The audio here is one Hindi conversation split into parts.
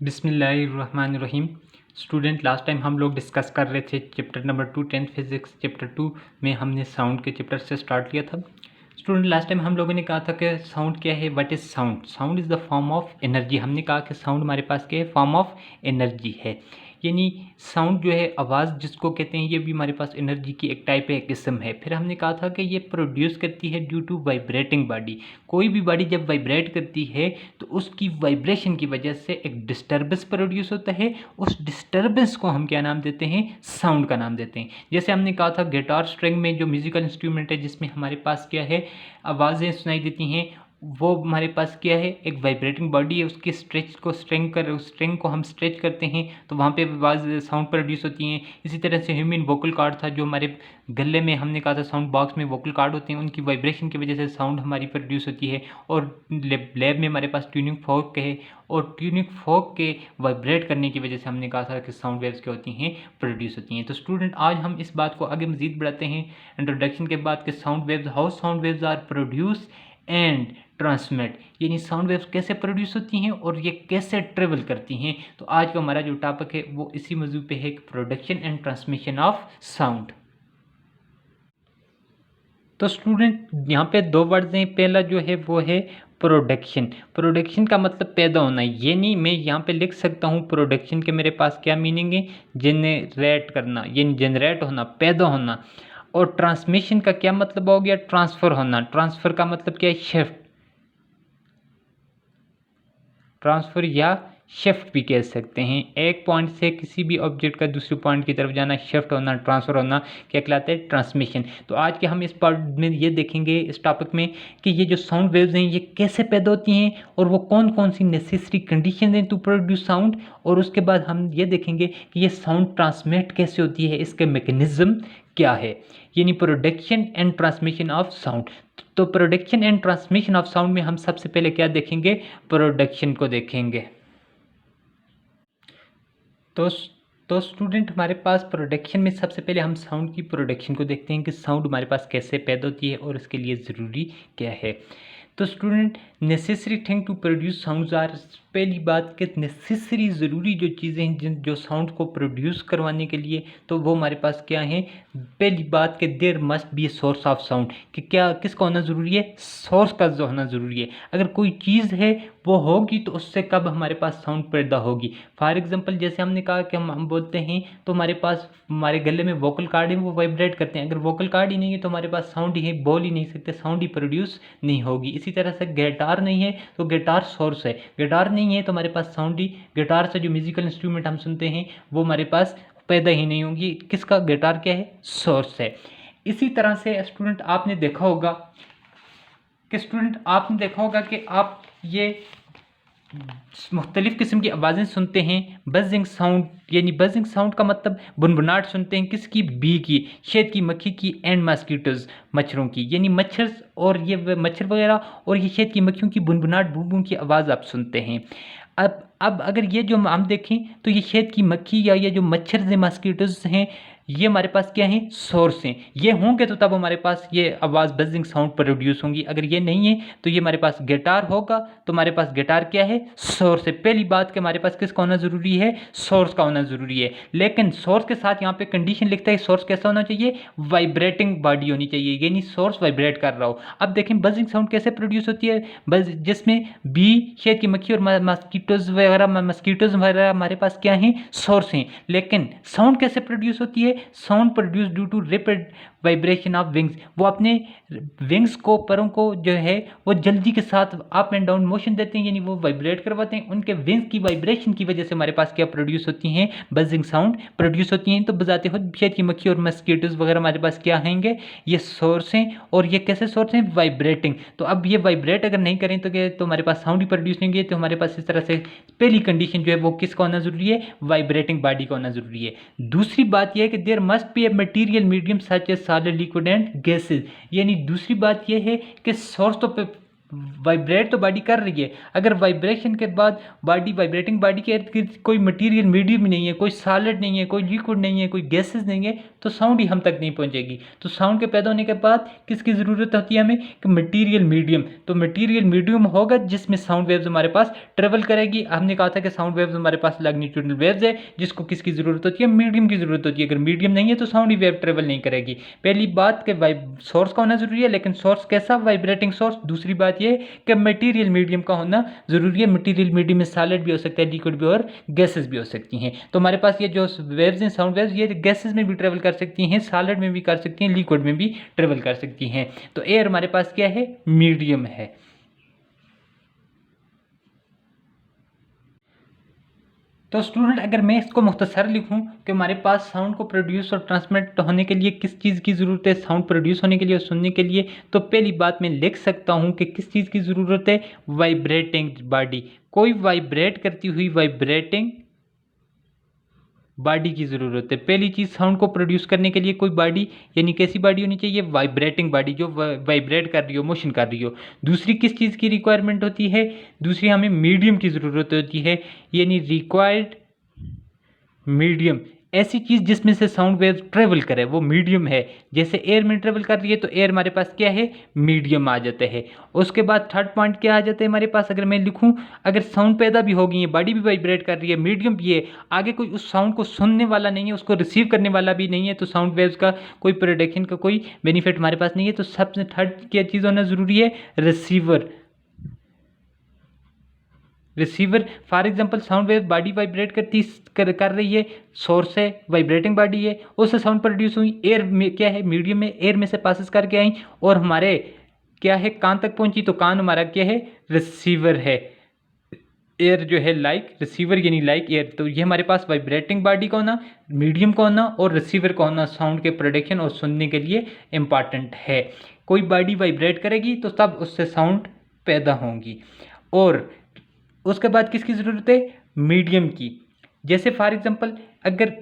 बिस्मिल्लाहिर्रहमानिर्रहीम। स्टूडेंट, लास्ट टाइम हम लोग डिस्कस कर रहे थे chapter number 2 10th physics. Chapter 2 में हमने साउंड के चैप्टर से स्टार्ट किया था। स्टूडेंट, लास्ट टाइम हम लोगों ने कहा था कि साउंड क्या है, what is sound. Sound is the form of energy. हमने कहा कि साउंड हमारे पास क्या है, फॉर्म ऑफ एनर्जी है। यानी साउंड जो है, आवाज़ जिसको कहते हैं, ये भी हमारे पास एनर्जी की एक टाइप है, एक किस्म है। फिर हमने कहा था कि ये प्रोड्यूस करती है ड्यू टू वाइब्रेटिंग बॉडी। कोई भी बॉडी जब वाइब्रेट करती है तो उसकी वाइब्रेशन की वजह से एक डिस्टर्बेंस प्रोड्यूस होता है। उस डिस्टर्बेंस को हम क्या नाम देते हैं, साउंड का नाम देते हैं। जैसे हमने कहा था गिटार स्ट्रिंग में जो म्यूजिकल इंस्ट्रूमेंट है, जिसमें हमारे पास क्या है, आवाज़ें सुनाई देती हैं, वो हमारे पास क्या है, एक वाइब्रेटिंग बॉडी है। उसकी उस स्ट्रिंग को हम स्ट्रेच करते हैं तो वहाँ पे आवाज़ साउंड प्रोड्यूस होती हैं। इसी तरह से ह्यूमन वोकल कॉर्ड था, जो हमारे गले में, हमने कहा था साउंड बॉक्स में वोकल कॉर्ड होते हैं, उनकी वाइब्रेशन की वजह से साउंड हमारी प्रोड्यूस होती है। और लैब में हमारे पास ट्यूनिंग फोर्क है, और ट्यूनिंग फोर्क के वाइब्रेट करने की वजह से हमने कहा था कि साउंड वेव्स क्या होती हैं, प्रोड्यूस होती हैं। तो स्टूडेंट, आज हम इस बात को आगे मजीद बढ़ाते हैं इंट्रोडक्शन के बाद कि sound waves, how sound waves are produce and transmit, यानी साउंड वेव्स कैसे प्रोड्यूस होती हैं और ये कैसे ट्रेवल करती हैं। तो आज का हमारा जो टॉपिक है वो इसी मौजू पे है, production and transmission of sound. तो स्टूडेंट, यहाँ पे दो वर्ड्स हैं। पहला जो है वो है प्रोडक्शन। प्रोडक्शन का मतलब पैदा होना। ये नहीं, मैं यहाँ पे लिख सकता हूँ प्रोडक्शन के मेरे पास क्या मीनिंग है, जनरेट करना, यानी जनरेट होना, पैदा होना। और ट्रांसमिशन का क्या मतलब हो गया, ट्रांसफ़र होना। ट्रांसफ़र का मतलब क्या है, शिफ्ट। ट्रांसफ़र या शिफ्ट भी कह सकते हैं। एक पॉइंट से किसी भी ऑब्जेक्ट का दूसरे पॉइंट की तरफ जाना, शिफ्ट होना, ट्रांसफ़र होना, क्या कहलाता है, ट्रांसमिशन। तो आज के हम इस पार्ट में ये देखेंगे, इस टॉपिक में, कि ये जो साउंड वेव्स हैं ये कैसे पैदा होती हैं और वो कौन कौन सी नेसेसरी कंडीशन हैं टू प्रोड्यूस साउंड। और उसके बाद हम ये देखेंगे कि ये साउंड ट्रांसमिट कैसे होती है, इसके मैकेनिज्म क्या है, यानी production and transmission of sound. तो production and transmission of sound में हम सबसे पहले क्या देखेंगे, प्रोडक्शन को देखेंगे। तो तो स्टूडेंट, हमारे पास प्रोडक्शन में सबसे पहले हम साउंड की प्रोडक्शन को देखते हैं कि साउंड हमारे पास कैसे पैदा होती है और इसके लिए ज़रूरी क्या है। तो student, necessary thing to produce sounds are, पहली बात कि नेसेसरी ज़रूरी जो चीज़ें हैं जिन जो साउंड को प्रोड्यूस करवाने के लिए, तो वो हमारे पास क्या है। पहली बात कि there must be a source of sound, कि क्या किसका होना ज़रूरी है, सोर्स का जो होना ज़रूरी है। अगर कोई चीज़ है वो होगी तो उससे कब हमारे पास साउंड पैदा होगी। फॉर एग्जांपल, जैसे हमने कहा कि हम बोलते हैं तो हमारे पास, हमारे गले में वोकल कार्ड है, वो वाइब्रेट करते हैं। अगर वोकल कार्ड ही नहीं है तो हमारे पास साउंड ही है, बोल ही नहीं सकते, साउंड ही प्रोड्यूस नहीं होगी। इसी तरह से गिटार नहीं है तो गिटार सोर्स है, गिटार नहीं है तो हमारे पास साउंड ही, गिटार से जो म्यूजिकल इंस्ट्रूमेंट हम सुनते हैं वो हमारे पास पैदा ही नहीं होंगी। किसका, गिटार क्या है, सोर्स है। इसी तरह से स्टूडेंट, आपने देखा होगा कि आप ये मुख्तलिफ़ किस्म की आवाज़ें सुनते हैं। बजिंग साउंड, यानी बजिंग साउंड का मतलब बुनबुनाहट सुनते हैं, किसकी, बी की, शहद की मक्खी की, एंड मस्कीटोज़, मच्छरों की, यानी मच्छर, और ये मच्छर वगैरह और ये शहद की मक्खियों की बुनबुनाहट, बूं बूं की आवाज़ आप सुनते हैं। अब अगर ये जो हम देखें तो ये शहद की मक्खी या ये जो मच्छर से मस्कीटोज़ हैं, ये हमारे पास क्या हैं, सोर्स हैं। ये होंगे तो तब हमारे पास ये आवाज़ बजिंग साउंड प्रोड्यूस होंगी। अगर ये नहीं है तो ये हमारे पास गिटार होगा, तो हमारे पास गिटार क्या है, सोर्स है। पहली बात कि हमारे पास किसका होना ज़रूरी है, सोर्स का होना ज़रूरी है। लेकिन सोर्स के साथ यहाँ पे कंडीशन लिखता है, सोर्स कैसा होना चाहिए, वाइब्रेटिंग बॉडी होनी चाहिए, यानी सोर्स वाइब्रेट कर रहा हो। अब देखें बजिंग साउंड कैसे प्रोड्यूस होती है, बस जिसमें बी, शहद की मक्खी और मस्कीटोज़ वगैरह हमारे पास क्या हैं, सोर्स हैं। लेकिन साउंड कैसे प्रोड्यूस होती है, sound produce due to rapid vibration of wings. वो अपने विंग्स को, परों को जो है वो जल्दी के साथ अप एंड डाउन मोशन देते हैं, यानी वो वाइब्रेट करवाते हैं। उनके विंग्स की वाइब्रेशन की वजह से हमारे पास क्या प्रोड्यूस होती हैं, बजिंग साउंड प्रोड्यूस होती हैं। तो बजाते खुद शहद की मक्खी और मस्कीटोज़ वगैरह हमारे पास क्या हैंगे, ये सोर्स हैं। और ये कैसे सोर्स हैं, वाइब्रेटिंग। तो अब ये वाइब्रेट अगर नहीं करें तो क्या, तो हमारे पास साउंड ही प्रोड्यूस नहीं होंगे। तो हमारे पास इस तरह से पहली कंडीशन जो है वो किसका होना ज़रूरी है, वाइब्रेटिंग बॉडी का होना ज़रूरी है। दूसरी बात यह है कि there must be a material medium such a solid, liquid and gases, यानी दूसरी बात यह है कि सोर्स तो वाइब्रेट तो बॉडी कर रही है, अगर वाइब्रेशन के बाद बॉडी वाइब्रेटिंग बॉडी के इर्द गिर्द कोई मटेरियल मीडियम ही नहीं है, कोई सॉलिड नहीं है, कोई लिक्विड नहीं है, कोई गैसेस नहीं है, तो साउंड ही हम तक नहीं पहुंचेगी। तो साउंड के पैदा होने के बाद किसकी ज़रूरत होती है हमें कि मटेरियल मीडियम। तो मटेरियल मीडियम होगा जिसमें साउंड वेव्स हमारे पास ट्रेवल करेगी। हमने कहा था कि साउंड वेव्स हमारे पास लैंगिट्यूडनल वेव्स है, जिसको किसकी ज़रूरत होती है, मीडियम की ज़रूरत होती है। अगर मीडियम नहीं है तो साउंड ही वेव ट्रेवल नहीं करेगी। पहली बात कि सोर्स का होना ज़रूरी है, लेकिन सोर्स कैसा, वाइब्रेटिंग सोर्स। दूसरी बात ये कि मटेरियल मीडियम का होना ज़रूरी है। मटेरियल मीडियम में सॉलिड भी हो सकता है, लिक्विड भी और गैसेस भी हो सकती हैं। तो हमारे पास ये जो वेव्स हैं साउंड वेव्स, ये गैसेस में भी ट्रेवल कर सकती हैं, सॉलिड में भी कर सकती हैं, लिक्विड में भी ट्रेवल कर सकती हैं। तो एयर हमारे पास क्या है, मीडियम है। तो स्टूडेंट अगर मैं इसको मुख्तसर लिखूं कि हमारे पास साउंड को प्रोड्यूस और ट्रांसमिट होने के लिए किस चीज़ की ज़रूरत है, साउंड प्रोड्यूस होने के लिए और सुनने के लिए, तो पहली बात मैं लिख सकता हूं कि किस चीज़ की ज़रूरत है, वाइब्रेटिंग बॉडी, कोई वाइब्रेट करती हुई वाइब्रेटिंग बॉडी की ज़रूरत है। पहली चीज़, साउंड को प्रोड्यूस करने के लिए कोई बॉडी, यानी कैसी बॉडी होनी चाहिए, वाइब्रेटिंग बॉडी, जो वाइब्रेट कर रही हो, मोशन कर रही हो। दूसरी किस चीज़ की रिक्वायरमेंट होती है, दूसरी हमें मीडियम की ज़रूरत होती है, यानी रिक्वायर्ड मीडियम, ऐसी चीज़ जिसमें से साउंड वेव ट्रेवल करे, वो मीडियम है। जैसे एयर में ट्रेवल कर रही है तो एयर हमारे पास क्या है, मीडियम आ जाता है। उसके बाद थर्ड पॉइंट क्या आ जाता है हमारे पास, अगर मैं लिखूं, अगर साउंड पैदा भी हो गई है, बॉडी भी वाइब्रेट कर रही है, मीडियम भी है, आगे कोई उस साउंड को सुनने वाला नहीं है, उसको रिसीव करने वाला भी नहीं है, तो साउंड वेव्स का कोई प्रोडक्शन का कोई बेनिफिट हमारे पास नहीं है। तो सबसे थर्ड क्या चीज़ होना ज़रूरी है, receiver. Receiver, for example sound wave body vibrate कर रही है, सोर्स है, वाइब्रेटिंग बॉडी है, उससे साउंड प्रोड्यूस हुई, एयर में क्या है, मीडियम में, एयर में से पासिस करके आई और हमारे क्या है, कान तक पहुंची, तो कान हमारा क्या है, रिसीवर है। एयर जो है लाइक रिसीवर, यानी लाइक एयर। तो ये हमारे पास वाइब्रेटिंग बॉडी का होना, मीडियम का होना और रिसीवर का होना साउंड के प्रोडक्शन और सुनने के लिए इंपॉर्टेंट है। कोई बॉडी वाइब्रेट करेगी तो तब उससे साउंड पैदा होंगी। और उसके बाद किसकी ज़रूरत है, मीडियम की। जैसे फॉर एग्जांपल अगर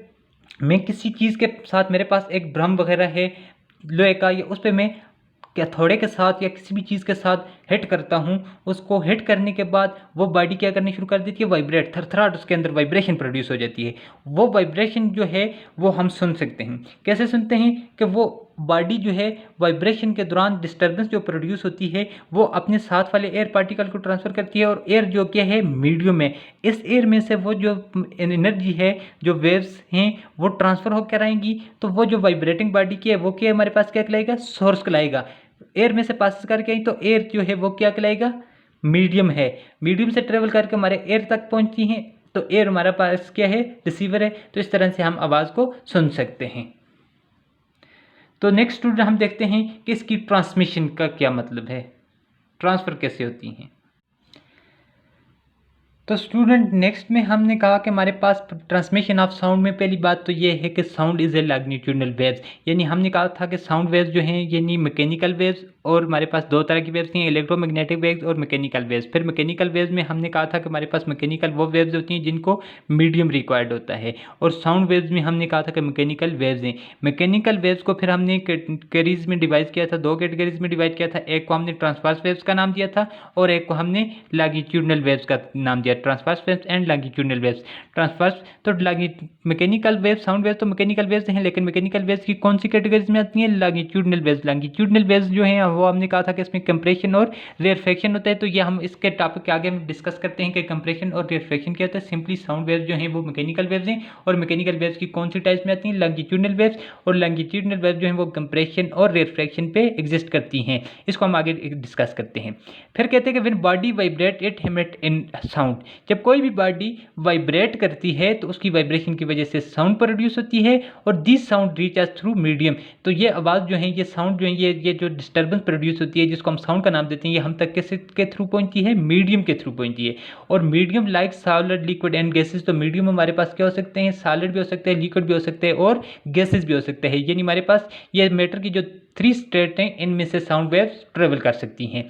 मैं किसी चीज़ के साथ, मेरे पास एक ड्रम वगैरह है लोहे का, या उस पर मैं क्या थोड़े के साथ या किसी भी चीज़ के साथ हिट करता हूँ, उसको हिट करने के बाद वो बॉडी क्या करनी शुरू कर देती है, वाइब्रेट, थरथराहट उसके अंदर वाइब्रेशन प्रोड्यूस हो जाती है। वो वाइब्रेशन जो है वो हम सुन सकते हैं। कैसे सुनते हैं कि वो बॉडी जो है वाइब्रेशन के दौरान डिस्टर्बेंस जो प्रोड्यूस होती है वो अपने साथ वाले एयर पार्टिकल को ट्रांसफ़र करती है, और एयर जो क्या है, मीडियम है। इस एयर में से वो जो एनर्जी है, जो वेव्स हैं, वो ट्रांसफ़र होकर आएंगी। तो वो जो वाइब्रेटिंग बॉडी की है वो क्या हमारे पास क्या कहलाएगा, सोर्स कहलाएगा। एयर में से पास करके आई तो एयर जो है वो क्या कहलाएगा, मीडियम है। मीडियम से ट्रेवल करके हमारे एयर तक पहुंचती हैं, तो एयर हमारे पास क्या है, रिसीवर है। तो इस तरह से हम आवाज़ को सुन सकते हैं। तो नेक्स्ट स्टूडेंट हम देखते हैं कि इसकी ट्रांसमिशन का क्या मतलब है, ट्रांसफ़र कैसे होती हैं। तो स्टूडेंट नेक्स्ट में हमने कहा कि हमारे पास ट्रांसमिशन ऑफ साउंड में पहली बात तो ये है कि साउंड इज़ ए लैग्नीट्यूडनल वेव्स, यानी हमने कहा था कि साउंड वेव्स जो हैं यानी मैकेनिकल वेव्स, और हमारे पास दो तरह की वेव्स हैं, इलेक्ट्रोमैग्नेटिक वेव्स और मैकेनिकल वेव्स। फिर मैकेनिकल वेव्स में हमने कहा था कि हमारे पास मैकेनिकल वो वेव्स होती हैं जिनको मीडियम रिक्वायर्ड होता है, और साउंड वेव्स में हमने कहा था कि मैकेनिकल वेव्स हैं। मैकेनिकल वेव्स को फिर हमने कैटेगरीज में डिवाइड किया था, दो कैटेगरीज में डिवाइड किया था। एक को हमने ट्रांसवर्स वेव्स का नाम दिया था और एक को हमने लॉन्गिट्यूडनल वेव्स का नाम दिया, transverse waves and longitudinal waves. Transverse तो मैकेनिकल वेव, साउंड वेव्स तो मैकेनिकल वेव्स हैं, लेकिन मैकेनिकल वेव्स की कौन सी कैटेगरीज में आती हैं, लॉन्गिट्यूडनल वेव्स। लॉन्गिट्यूडनल वेव्स जो हैं वो हमने कहा था कि इसमें कंप्रेशन और रेयरफेक्शन होता है। तो ये हम इसके टॉपिक के आगे हम डिस्कस करते हैं कि कंप्रेशन और रेयरफेक्शन क्या होता है। सिंपली साउंड वेव्स जो हैं वो मैकेनिकल वेव्स हैं, और मैकेनिकल वेव्स की कौन सी टाइप्स में आती हैं, लॉन्गिट्यूडनल वेव्स। और लॉन्गिट्यूडनल वेव्स जो हैं वो कंप्रेशन और रेयरफेक्शन पे एग्जिस्ट करती हैं। इसको हम आगे डिस्कस करते हैं। फिर कहते हैं कि when body vibrate it emit in sound, जब कोई भी बॉडी वाइब्रेट करती है तो उसकी वाइब्रेशन की वजह से साउंड प्रोड्यूस होती है, और this sound reach us through medium. तो ये आवाज़ जो है, ये साउंड जो है, ये जो डिस्टर्बेंस प्रोड्यूस होती है जिसको हम साउंड का नाम देते हैं, ये हम तक कैसे के थ्रू पहुंचती है, मीडियम के थ्रू पहुंचती है। और medium like solid, liquid and gases. तो मीडियम हमारे पास क्या हो सकते हैं, सॉलिड भी हो सकते हैं, लिक्विड भी हो सकते हैं और गैसेस भी हो सकते हैं। यानी हमारे पास ये मैटर की जो 3 स्टेट हैं, इनमें से साउंड वेव्स ट्रेवल कर सकती हैं।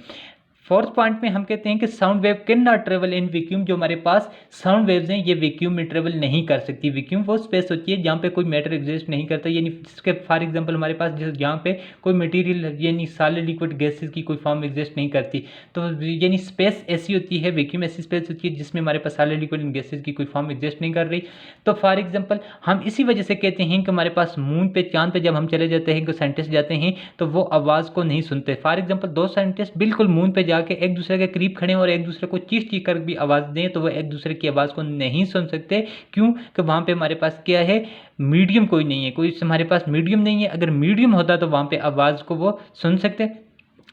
फोर्थ पॉइंट में हम कहते हैं कि sound wave can not travel in vacuum. जो हमारे पास साउंड वेव्स हैं ये वैक्यूम में ट्रेवल नहीं कर सकती। वैक्यूम वो स्पेस होती है जहाँ पे कोई मैटर एग्जिस्ट नहीं करता, यानी इसके फॉर एग्जांपल हमारे पास जहाँ पे कोई मटेरियल यानी सॉलिड लिक्विड गैसेस की कोई फॉर्म एग्जिस्ट नहीं करती, तो यानी स्पेस ऐसी होती है, वैक्यूम ऐसी स्पेस होती है जिसमें हमारे पास सॉलिड लिक्विड गैसेस की कोई फॉर्म एग्जिस्ट नहीं कर रही। तो फॉर एग्जाम्पल हम इसी वजह से कहते हैं कि हमारे पास मून पे चांद पे जब हम चले जाते हैं, साइंटिस्ट जाते हैं तो वो आवाज़ को नहीं सुनते। फॉर एग्जांपल दो साइंटिस्ट बिल्कुल मून पे जाके एक दूसरे के करीब खड़े हैं और एक दूसरे को चीख चीख कर भी आवाज़ दें तो वो एक दूसरे की आवाज़ को नहीं सुन सकते। क्यों? कि वहाँ पे हमारे पास क्या है, मीडियम कोई नहीं है, कोई हमारे पास मीडियम नहीं है। अगर मीडियम होता तो वहाँ पे आवाज़ को वो सुन सकते।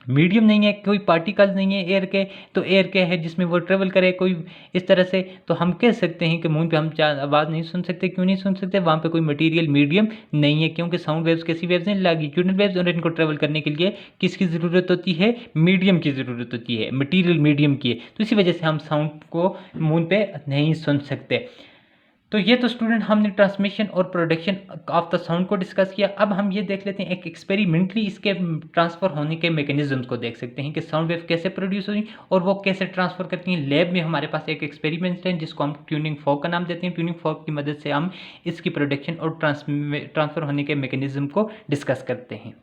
मीडियम नहीं है, कोई पार्टिकल्स नहीं है एयर के, तो एयर क्या है जिसमें वो ट्रेवल करे कोई इस तरह से, तो हम कह सकते हैं कि मून पे हम आवाज़ नहीं सुन सकते। क्यों नहीं सुन सकते? वहाँ पे कोई मटेरियल मीडियम नहीं है, क्योंकि साउंड वेव्स कैसी वेव्स हैं, लॉन्गिट्यूडनल वेव्स, और इनको ट्रेवल करने के लिए किसकी ज़रूरत होती है, मीडियम की ज़रूरत होती है, मटीरियल मीडियम की है। तो इसी वजह से हम साउंड को मून पे नहीं सुन सकते। तो ये तो स्टूडेंट हमने ट्रांसमिशन और प्रोडक्शन ऑफ द साउंड को डिस्कस किया। अब हम ये देख लेते हैं एक एक्सपेरिमेंटली इसके ट्रांसफ़र होने के मैकेनिज्म्स को देख सकते हैं कि साउंड वेव कैसे प्रोड्यूस हुई और वो कैसे ट्रांसफ़र करती हैं। लैब में हमारे पास एक एक्सपेरिमेंट है जिसको हम ट्यूनिंग फॉर्क का नाम देते हैं। ट्यूनिंग फॉर्क की मदद से हम इसकी प्रोडक्शन और ट्रांसफ़र होने के मैकेनिज्म को डिस्कस करते हैं।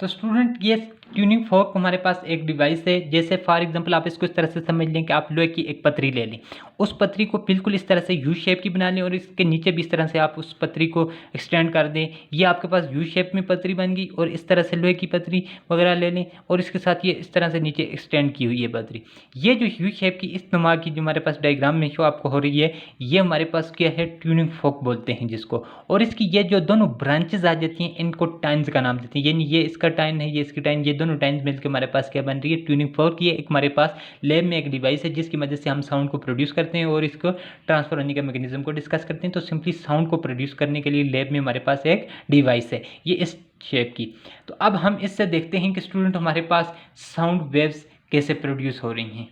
तो स्टूडेंट ये ट्यूनिंग फॉर्क हमारे पास एक डिवाइस है। जैसे फॉर एग्जांपल आप इसको इस तरह से समझ लें कि आप लोहे की एक पतरी ले लें, उस पतरी को बिल्कुल इस तरह से यू शेप की बना लें और इसके नीचे भी इस तरह से आप उस पतरी को एक्सटेंड कर दें। ये आपके पास यू शेप में पतरी बन गई और इस तरह से लोहे की पतरी वगैरह ले लें और इसके साथ ये इस तरह से नीचे एक्सटेंड की हुई है पतरी। ये जो यू शेप की इस नमा की जो हमारे पास डायग्राम में शो आपको हो रही है, ये हमारे पास क्या है, ट्यूनिंग फॉर्क बोलते हैं जिसको। और इसकी ये जो दोनों ब्रांचेज आ जाती हैं इनको टाइन्स का नाम देते हैं, यानी ये इसका टाइन है, ये इसकी टाइन, ये दोनों टाइन्स मिलकर हमारे पास क्या बन रही है, ट्यूनिंग फॉर्क। ये एक हमारे पास लैब में एक डिवाइस है जिसकी मदद से हम साउंड को प्रोड्यूस करते हैं और इसको ट्रांसफर होने के मैकेनिज्म को डिस्कस करते हैं। तो सिंपली साउंड को प्रोड्यूस करने के लिए लैब में हमारे पास एक डिवाइस है ये इस शेप की। तो अब हम इससे देखते हैं कि स्टूडेंट हमारे पास साउंड वेव्स कैसे प्रोड्यूस हो रही हैं।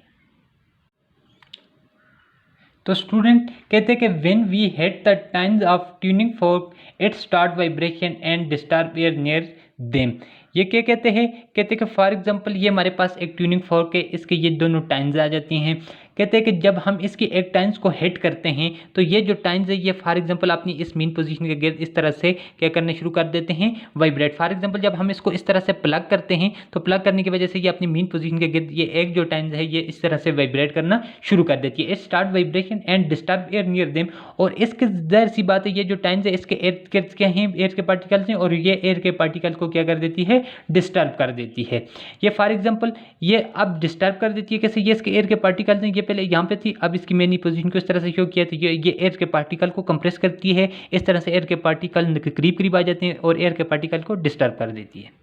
तो स्टूडेंट कहते हैं कि when we hit the tines of tuning fork it start vibration and disturb air near them. ये क्या कहते हैं कि फॉर एग्जांपल ये हमारे पास एक ट्यूनिंग फॉर्क है, इसके ये दोनों टाइन्स आ जाती हैं। कहते हैं कि जब हम इसकी एक टाइन्स को हिट करते हैं तो ये जो टाइन्स है ये फॉर एग्जांपल अपनी इस मेन पोजीशन के गिर्द इस तरह से क्या करने शुरू कर देते हैं, वाइब्रेट। फॉर एग्जांपल जब हम इसको इस तरह से प्लग करते हैं तो प्लग करने की वजह से ये अपनी मेन पोजीशन के गिर्द ये एक जो टाइन्स है ये इस तरह से वाइब्रेट करना शुरू कर देती है। It start vibration and disturb air near them. और इसके जाहिर सी बात है ये जो टाइन्स है इसके इर्द गिर्द क्या हैं, एयर के पार्टिकल्स हैं और ये एयर के पार्टिकल को क्या कर देती है, डिस्टर्ब कर देती है। ये फॉर एग्जांपल ये अब डिस्टर्ब कर देती है कैसे, ये इसके एयर के पार्टिकल्स हैं, ये पहले यहाँ पे थी, अब इसकी मेन पोजीशन को इस तरह से शो किया तो ये एयर के पार्टिकल को कंप्रेस करती है। इस तरह से एयर के पार्टिकल करीब करीब आ जाते हैं और एयर के पार्टिकल को डिस्टर्ब कर देती है।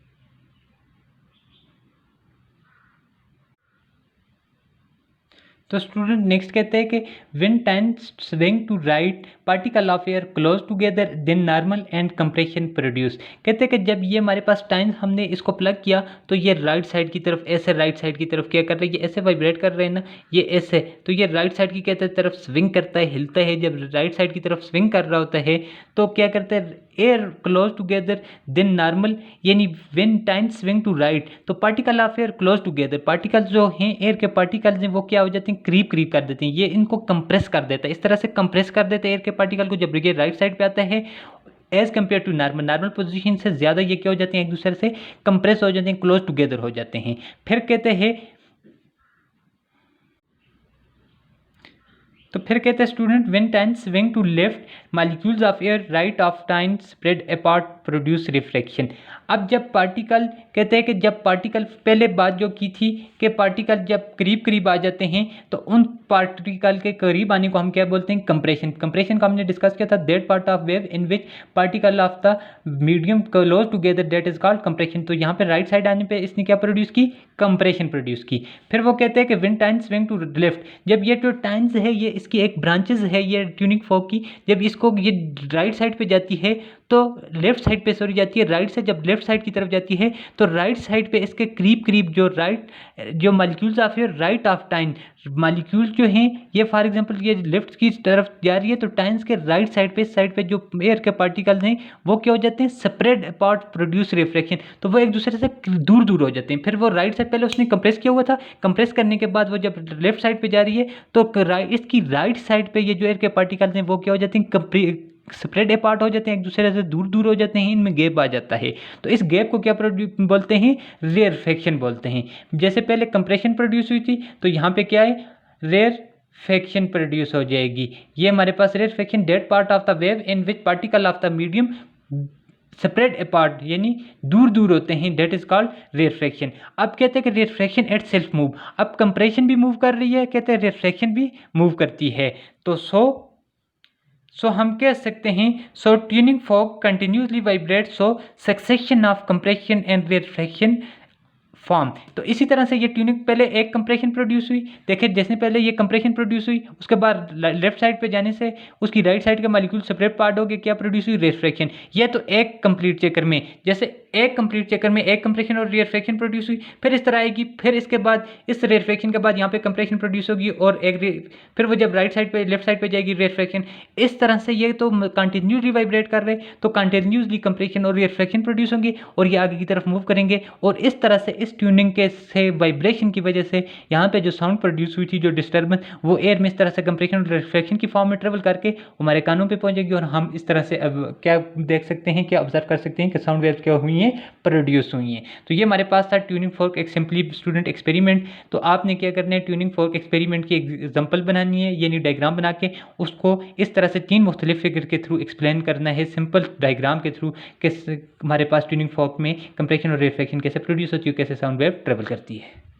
तो स्टूडेंट नेक्स्ट कहते हैं कि when times swing to right particle of air close together then normal and compression produce. कहते हैं कि जब ये हमारे पास टाइम्स हमने इसको प्लग किया तो ये राइट साइड की तरफ ऐसे राइट साइड की तरफ क्या कर रही है, ये ऐसे वाइब्रेट कर रहे हैं ना, ये ऐसे, तो ये राइट साइड की कहते हैं तरफ स्विंग करता है, हिलता है। जब राइट साइड की तरफ स्विंग कर रहा होता है तो क्या करता है, air close together then normal, यानी when time swing to right तो particle of air close together, particles जो हैं एयर के पार्टिकल्स हैं वो क्या हो जाते हैं, करीब करीब कर देते हैं। ये इनको कंप्रेस कर देता है, इस तरह से कंप्रेस कर देते हैं एयर के पार्टिकल को। जब ये राइट साइड पे आता है as compare to normal, normal position से ज़्यादा ये क्या हो जाते हैं, एक दूसरे से कंप्रेस हो जाते हैं, क्लोज टुगेदर हो जाते हैं। फिर कहते हैं student when time swing to left molecules of air right of time spread apart produce reflection. अब जब पार्टिकल कहते हैं कि जब पार्टिकल पहले बात जो की थी कि पार्टिकल जब करीब करीब आ जाते हैं तो उन पार्टिकल के करीब आने को हम क्या बोलते हैं, कंप्रेशन। कंप्रेशन का हमने डिस्कस किया था, that part of wave in which particle of the medium close together that is called compression. तो यहाँ पे राइट साइड आने पे इसने क्या प्रोड्यूस की, कंप्रेशन प्रोड्यूस की। फिर वो कहते हैं कि when time swing to left, जब ये जो टाइम्स है ये इसकी एक ब्रांचेस है ये ट्यूनिंग फॉर्क की, जब इसको ये राइट साइड पे जाती है तो लेफ्ट साइड पे सॉरी जाती है, राइट से जब लेफ्ट साइड की तरफ जाती है तो राइट साइड पे इसके करीब करीब जो molecules of your right of टाइन, मालिक्यूल्स जो हैं ये फॉर एग्जांपल ये लेफ्ट की तरफ जा रही है तो टाइन्स के राइट साइड पे, इस साइड पे जो एयर के पार्टिकल्स हैं वो क्या हो जाते हैं, स्प्रेड अपार्ट, प्रोड्यूस रिफ्लेक्शन, तो वो एक दूसरे से दूर दूर हो जाते हैं। फिर वो राइट साइड पहले उसने कंप्रेस किया हुआ था, कंप्रेस करने के बाद वो जब लेफ्ट साइड पे जा रही है तो इसकी राइट साइड पे ये जो एयर के पार्टिकल्स हैं वो क्या हो जाते हैं, स्प्रेड अपार्ट हो जाते हैं, एक दूसरे से दूर दूर हो जाते हैं, इनमें गैप आ जाता है। तो इस गैप को क्या बोलते हैं, रेयरफेक्शन बोलते हैं। जैसे पहले कंप्रेशन प्रोड्यूस हुई थी तो यहाँ पे क्या है, रेयरफेक्शन प्रोड्यूस हो जाएगी। ये हमारे पास rarefaction, dead part of the wave in which particle of the medium spread apart यानी दूर दूर होते हैं, दैट इज कॉल्ड रेयरफेक्शन। अब कहते हैं कि रेयरफेक्शन एट सेल्फ मूव, अब कंप्रेशन भी मूव कर रही है, कहते हैं रेयरफेक्शन भी मूव करती है। तो सो हम कह सकते हैं, so tuning fork continuously vibrate, so succession of compression and rarefaction form. तो इसी तरह से ये ट्यूनिंग, पहले एक कंप्रेशन प्रोड्यूस हुई, देखिए जैसे पहले ये कंप्रेशन प्रोड्यूस हुई, उसके बाद लेफ्ट साइड पे जाने से उसकी राइट साइड का मॉलिक्यूल सेपरेट पार्ट हो गया, क्या प्रोड्यूस हुई, रेयरफेक्शन। ये तो एक कंप्लीट चक्कर में, जैसे एक कंप्लीट चक्कर में एक कंप्रेशन और रेयरफेक्शन प्रोड्यूस हुई, फिर इस तरह आएगी, फिर इसके बाद इस रेयरफेक्शन के बाद यहाँ पे कंप्रेशन प्रोड्यूस होगी और फिर वो जब राइट साइड पे लेफ्ट साइड पे जाएगी रेयरफेक्शन। इस तरह से ये तो कंटिन्यूसली वाइब्रेट कर रहे, तो कंटिन्यूसली कंप्रेशन और रेयरफेक्शन प्रोड्यूस होंगे और ये आगे की तरफ मूव करेंगे, और इस तरह से इस ट्यूनिंग के से वाइब्रेशन की वजह से यहाँ पे जो साउंड प्रोड्यूस हुई थी, जो डिस्टर्बेंस, वो एयर में इस तरह से कंप्रेशन और रेयरफेक्शन की फॉर्म में ट्रेवल करके हमारे कानों पे पहुंचेगी, और हम इस तरह से अब क्या देख सकते हैं, क्या ऑब्जर्व कर सकते हैं कि साउंड वेव्स क्या हुई हैं, प्रोड्यूस हुई हैं। तो ये हमारे पास था ट्यूनिंग फॉर्क एक सिंपली स्टूडेंट एक्सपेरिमेंट। तो आपने क्या करना है, ट्यूनिंग फॉर्क एक्सपेरिमेंट की एग्जाम्पल बनानी है, यानी डायग्राम बना के उसको इस तरह से 3 मुख्तलिफ फिगर के थ्रू एक्सप्लेन करना है, सिंपल डायग्राम के थ्रू, कि हमारे पास ट्यूनिंग फॉर्क में कंप्रेशन और रेयरफेक्शन कैसे प्रोड्यूस होती है, कैसे साउंड वेव ट्रेवल करती है।